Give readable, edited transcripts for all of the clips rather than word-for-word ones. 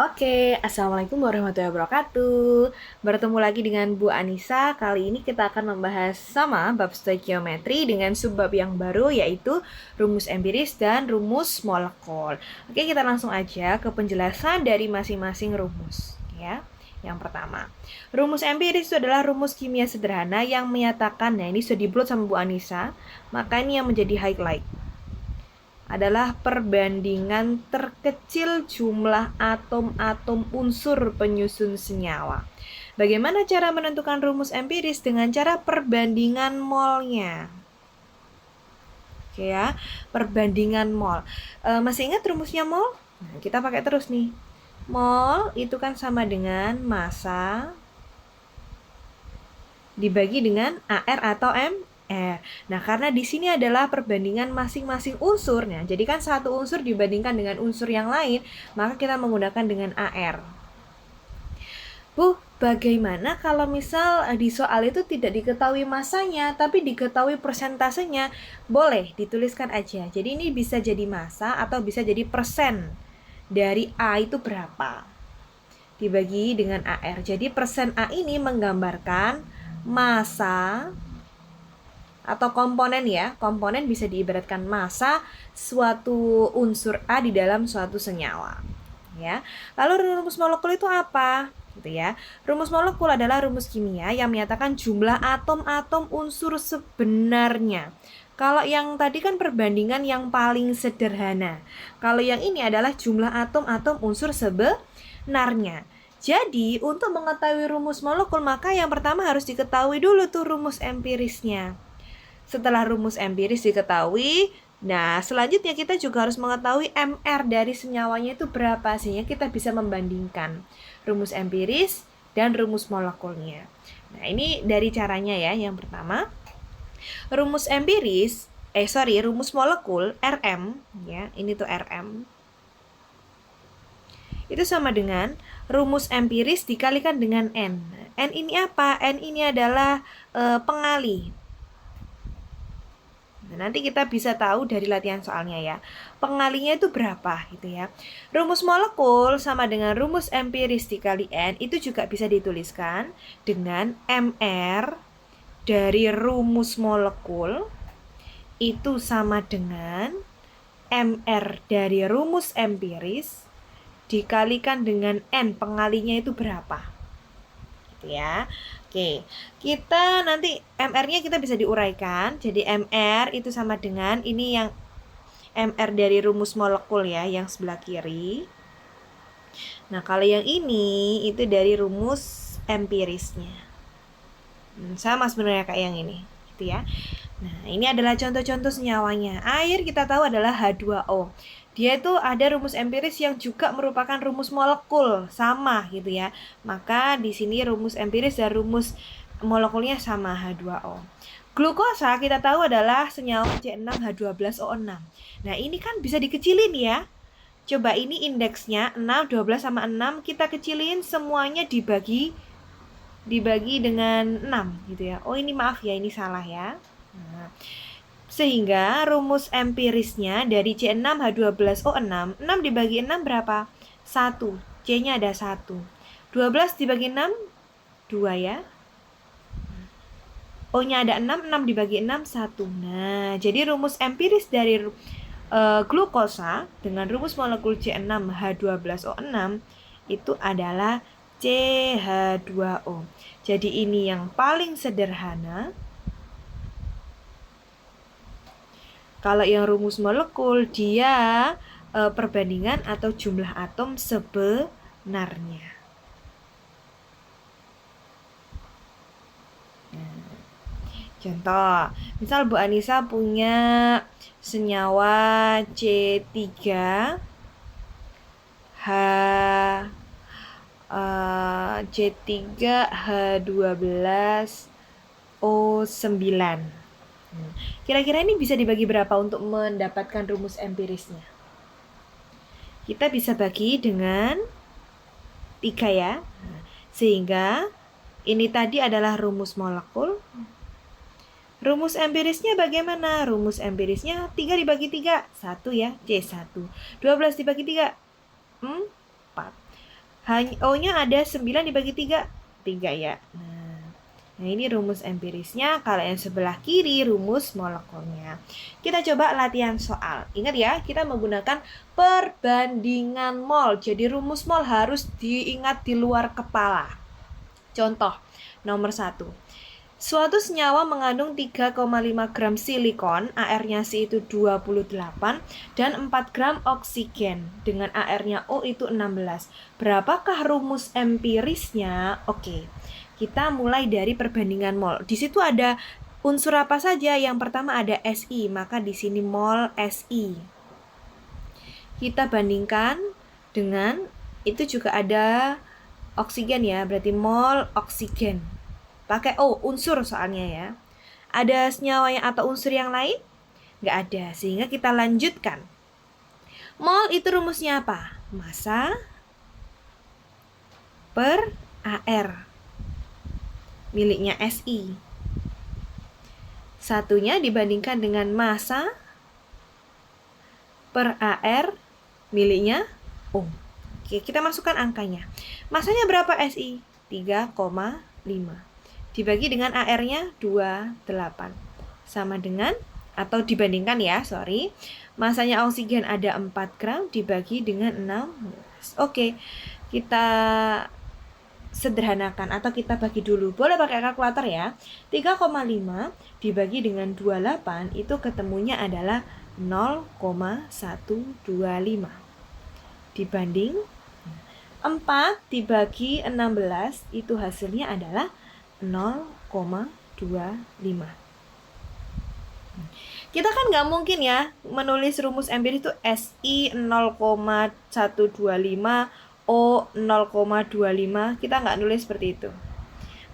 Oke, Assalamualaikum warahmatullahi wabarakatuh. Bertemu lagi dengan Bu Anissa. Kali ini kita akan membahas sama bab stoikiometri dengan subbab yang baru, yaitu rumus empiris dan rumus molekul. Oke, kita langsung aja ke penjelasan dari masing-masing rumus, ya. Yang pertama, rumus empiris itu adalah rumus kimia sederhana yang menyatakan, nah ini sudah di-upload sama Bu Anissa, maka ini yang menjadi highlight adalah perbandingan terkecil jumlah atom-atom unsur penyusun senyawa. Bagaimana cara menentukan rumus empiris? Dengan cara perbandingan molnya. Oke ya, perbandingan mol. Masih ingat rumusnya mol? Nah, kita pakai terus nih. Mol itu kan sama dengan massa dibagi dengan AR atau MR. Nah, karena di sini adalah perbandingan masing-masing unsur. Nah, jadi kan satu unsur dibandingkan dengan unsur yang lain, maka kita menggunakan dengan AR. Bu, bagaimana kalau misal di soal itu tidak diketahui masanya, tapi diketahui persentasenya? Boleh, dituliskan aja. Jadi ini bisa jadi massa atau bisa jadi persen dari A itu berapa. Dibagi dengan AR. Jadi persen A ini menggambarkan massa atau komponen ya. Komponen bisa diibaratkan massa suatu unsur A di dalam suatu senyawa. Ya. Lalu rumus molekul itu apa? Gitu ya. Rumus molekul adalah rumus kimia yang menyatakan jumlah atom-atom unsur sebenarnya. Kalau yang tadi kan perbandingan yang paling sederhana. Kalau yang ini adalah jumlah atom-atom unsur sebenarnya. Jadi, untuk mengetahui rumus molekul, maka yang pertama harus diketahui dulu tuh rumus empirisnya. Setelah rumus empiris diketahui, nah selanjutnya kita juga harus mengetahui MR dari senyawanya itu berapa, sehingga kita bisa membandingkan rumus empiris dan rumus molekulnya. Nah, ini dari caranya ya. Yang pertama, rumus empiris, rumus molekul Rm ya, ini tuh Rm. Itu sama dengan rumus empiris dikalikan dengan N. N ini apa? N ini adalah pengali. Nah, nanti kita bisa tahu dari latihan soalnya ya. Pengalinya itu berapa gitu ya. Rumus molekul sama dengan rumus empiris dikali N itu juga bisa dituliskan dengan MR dari rumus molekul itu sama dengan MR dari rumus empiris dikalikan dengan N, pengalinya itu berapa gitu ya. Oke, kita nanti MR-nya kita bisa diuraikan. Jadi MR itu sama dengan ini yang MR dari rumus molekul ya, yang sebelah kiri. Nah, kalau yang ini itu dari rumus empirisnya. Sama sebenarnya kayak yang ini gitu ya. Nah, ini adalah contoh-contoh senyawanya. Air kita tahu adalah H2O. Dia itu ada rumus empiris yang juga merupakan rumus molekul, sama gitu ya. Maka di sini rumus empiris dan rumus molekulnya sama, H2O. Glukosa kita tahu adalah senyawa C6H12O6. Nah, ini kan bisa dikecilin ya. Coba ini indeksnya 6, 12 sama 6 kita kecilin, semuanya dibagi dengan 6 gitu ya. Oh, ini maaf ya, ini salah ya. Nah, sehingga rumus empirisnya dari C6H12O6, 6 dibagi 6 berapa? 1. C-nya ada 1. 12 dibagi 6, 2 ya. O-nya ada 6, 6 dibagi 6, 1. Nah, jadi rumus empiris dari glukosa dengan rumus molekul C6H12O6 itu adalah CH2O. Jadi ini yang paling sederhana. Kalau yang rumus molekul dia perbandingan atau jumlah atom sebenarnya. Contoh, misal Bu Anissa punya senyawa C3H12O9. Kira-kira ini bisa dibagi berapa untuk mendapatkan rumus empirisnya? Kita bisa bagi dengan 3 ya. Sehingga ini tadi adalah rumus molekul. Rumus empirisnya bagaimana? Rumus empirisnya 3 dibagi 3, 1 ya, C1. 12 dibagi 3, 4. O-nya ada 9 dibagi 3, 3 ya. Nah, ini rumus empirisnya. Kalau yang sebelah kiri rumus molekulnya. Kita coba latihan soal. Ingat ya, kita menggunakan perbandingan mol. Jadi rumus mol harus diingat di luar kepala. Contoh nomor 1. Suatu senyawa mengandung 3,5 gram silikon, AR-nya Si itu 28, dan 4 gram oksigen, dengan AR-nya O itu 16. Berapakah rumus empirisnya? Oke, kita mulai dari perbandingan mol. Di situ ada unsur apa saja? Yang pertama ada Si, maka di sini mol Si. Kita bandingkan dengan, itu juga ada oksigen ya, berarti mol oksigen. Pakai O, unsur soalnya ya. Ada senyawa atau unsur yang lain? Nggak ada, sehingga kita lanjutkan. Mol itu rumusnya apa? Massa per AR. Miliknya Si. Satunya dibandingkan dengan massa per AR miliknya O. Oke, kita masukkan angkanya. Massanya berapa Si? 3,5. Dibagi dengan AR-nya 28. Sama dengan, atau dibandingkan ya, massanya oksigen ada 4 gram dibagi dengan 16. Oke, kita sederhanakan atau kita bagi dulu. Boleh pakai kalkulator ya. 3,5 dibagi dengan 28 itu ketemunya adalah 0,125. Dibanding 4 dibagi 16 itu hasilnya adalah 0,25. Kita kan nggak mungkin ya menulis rumus empiris itu Si 0,125, O 0,25. Kita nggak nulis seperti itu.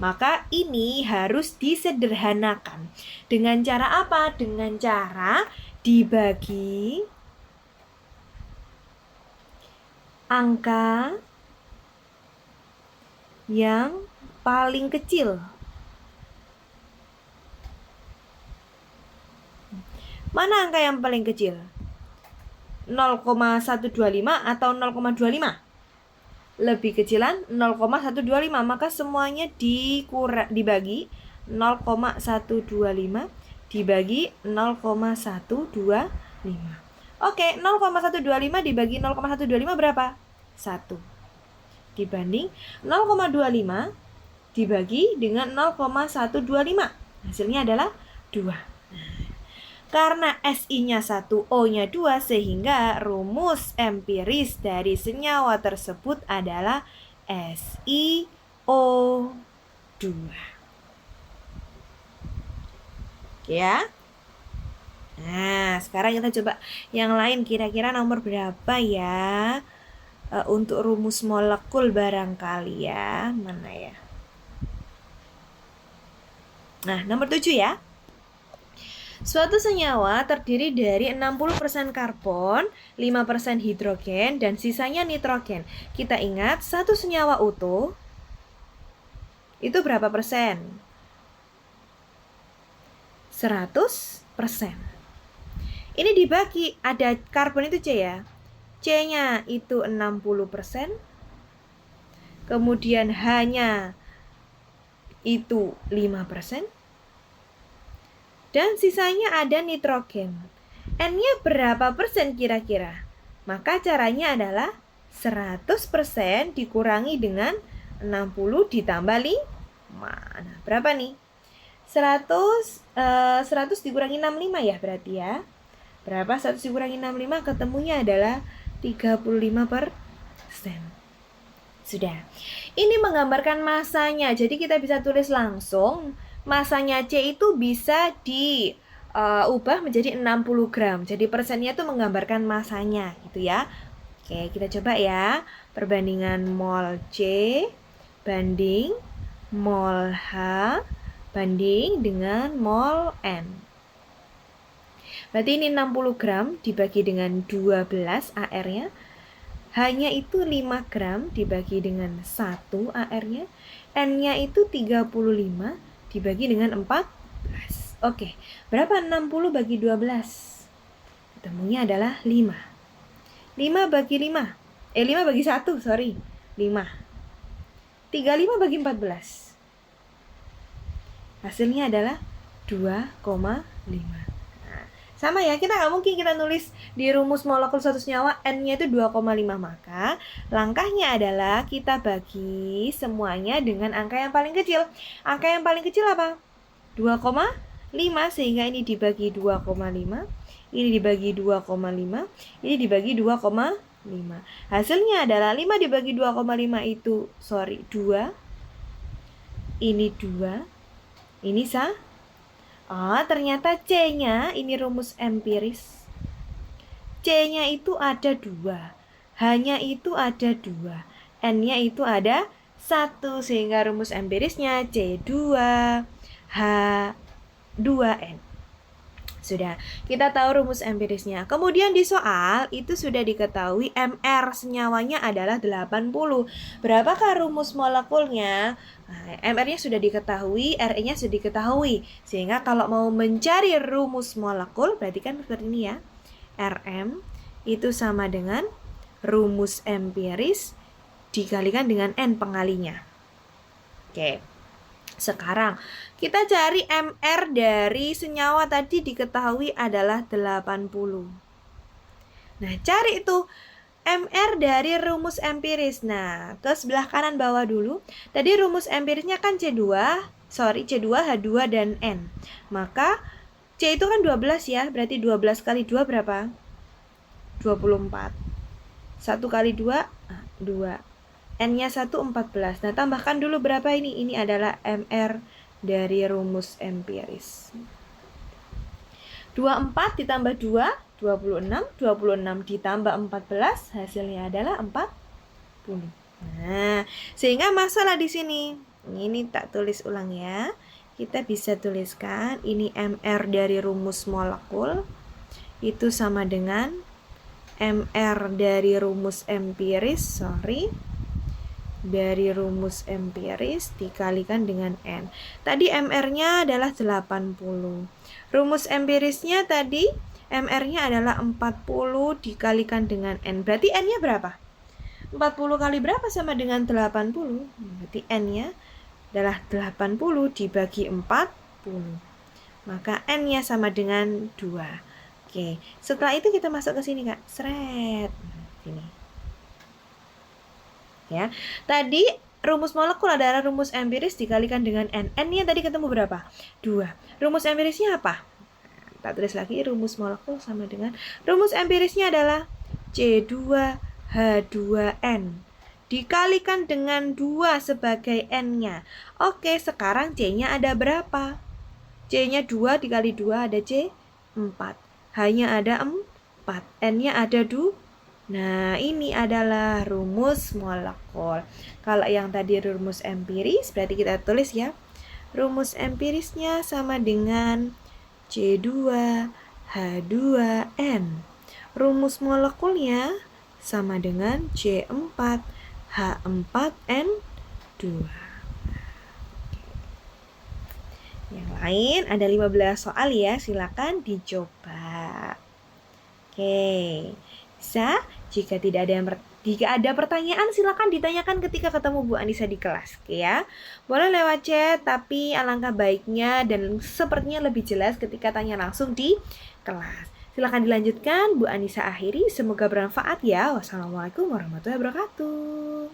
Maka ini harus disederhanakan. Dengan cara apa? Dengan cara dibagi angka yang paling kecil. Mana angka yang paling kecil? 0,125 atau 0,25? Lebih kecilan 0,125, maka semuanya dibagi 0,125 dibagi 0,125. Oke, 0,125 dibagi 0,125 berapa? 1. Dibanding 0,25 dibagi dengan 0,125. Hasilnya adalah 2. Karena Si-nya 1, O-nya 2, sehingga rumus empiris dari senyawa tersebut adalah SiO2. Oke ya. Nah, sekarang kita coba yang lain, kira-kira nomor berapa ya? Untuk rumus molekul barangkali ya. Mana ya? Nah, nomor 7 ya. Suatu senyawa terdiri dari 60% karbon, 5% hidrogen, dan sisanya nitrogen. Kita ingat, satu senyawa utuh itu berapa persen? 100%. Ini dibagi, ada karbon itu C ya. C-nya itu 60%. Kemudian H-nya itu 5%. Dan sisanya ada nitrogen. N-nya berapa persen kira-kira? Maka caranya adalah 100% dikurangi dengan 60 ditambah 5. Nah, berapa nih? 100 dikurangi 65 ya berarti ya. Berapa 100 dikurangi 65? Ketemunya adalah 35%. Sudah. Ini menggambarkan masanya. Jadi kita bisa tulis langsung. Masanya C itu bisa diubah menjadi 60 gram. Jadi persennya itu menggambarkan masanya gitu ya. Oke, kita coba ya. Perbandingan mol C banding mol H banding dengan mol N. Berarti ini 60 gram dibagi dengan 12 AR-nya. H-nya itu 5 gram dibagi dengan 1 AR-nya. N-nya itu 35 dibagi dengan 14. Oke, berapa 60 bagi 12? Ketemunya adalah 5. 5 bagi 5. 5 bagi 1, sorry. 35 bagi 14. Hasilnya adalah 2,5. Nah, sama ya, kita nggak mungkin kita nulis di rumus molekul satu senyawa N-nya itu 2,5. Maka langkahnya adalah kita bagi semuanya dengan angka yang paling kecil. Angka yang paling kecil apa? 2,5, sehingga ini dibagi 2,5, ini dibagi 2,5, ini dibagi 2,5. Hasilnya adalah 5 dibagi 2,5 itu 2. Ini 2. Ini ternyata C-nya, ini rumus empiris. C-nya itu ada 2. H-nya itu ada 2. N-nya itu ada 1. Sehingga rumus empirisnya C2H2N. Sudah, kita tahu rumus empirisnya. Kemudian di soal itu sudah diketahui MR senyawanya adalah 80. Berapakah rumus molekulnya? Nah, MR-nya sudah diketahui, RE-nya sudah diketahui. Sehingga kalau mau mencari rumus molekul, berarti kan seperti ini ya. RM itu sama dengan rumus empiris dikalikan dengan N pengalinya. Oke. Sekarang kita cari MR dari senyawa tadi diketahui adalah 80. Nah, cari itu MR dari rumus empiris. Nah, ke sebelah kanan bawah dulu. Tadi rumus empirisnya kan C2, H2 dan N. Maka C itu kan 12 ya, berarti 12 kali 2 berapa? 24. 1 kali 2, 2. N-nya 1, 14. Nah, tambahkan dulu berapa ini? Ini adalah MR dari rumus empiris. 24 ditambah 2, 26. 26 ditambah 14, hasilnya adalah 40. Nah, sehingga masalah di sini. Ini tak tulis ulang ya. Kita bisa tuliskan ini MR dari rumus molekul itu sama dengan MR dari rumus empiris, dari rumus empiris dikalikan dengan N. Tadi MR-nya adalah 80. Rumus empirisnya tadi MR-nya adalah 40 dikalikan dengan N. Berarti N-nya berapa? 40 kali berapa sama dengan 80? Berarti N-nya adalah 80 dibagi 40. Maka N-nya sama dengan 2. Oke, setelah itu kita masuk ke sini, Kak. Seret. Sini. Ya, tadi rumus molekul adalah rumus empiris dikalikan dengan N. N-nya tadi ketemu berapa? 2. Rumus empirisnya apa? Tak tulis lagi, rumus molekul sama dengan rumus empirisnya adalah C2H2N dikalikan dengan 2 sebagai N-nya. Oke, sekarang C-nya ada berapa? C-nya 2 dikali 2 ada C 4. H-nya ada 4. N-nya ada 2. Nah, ini adalah rumus molekul. Kalau yang tadi rumus empiris, berarti kita tulis ya. Rumus empirisnya sama dengan C2H2N. Rumus molekulnya sama dengan C4H4N2. Yang lain ada 15 soal ya, silakan dicoba. Oke. Bisa, jika ada pertanyaan silakan ditanyakan ketika ketemu Bu Anissa di kelas, ya. Boleh lewat chat, tapi alangkah baiknya dan sepertinya lebih jelas ketika tanya langsung di kelas. Silakan dilanjutkan, Bu Anissa akhiri. Semoga bermanfaat ya. Wassalamualaikum warahmatullahi wabarakatuh.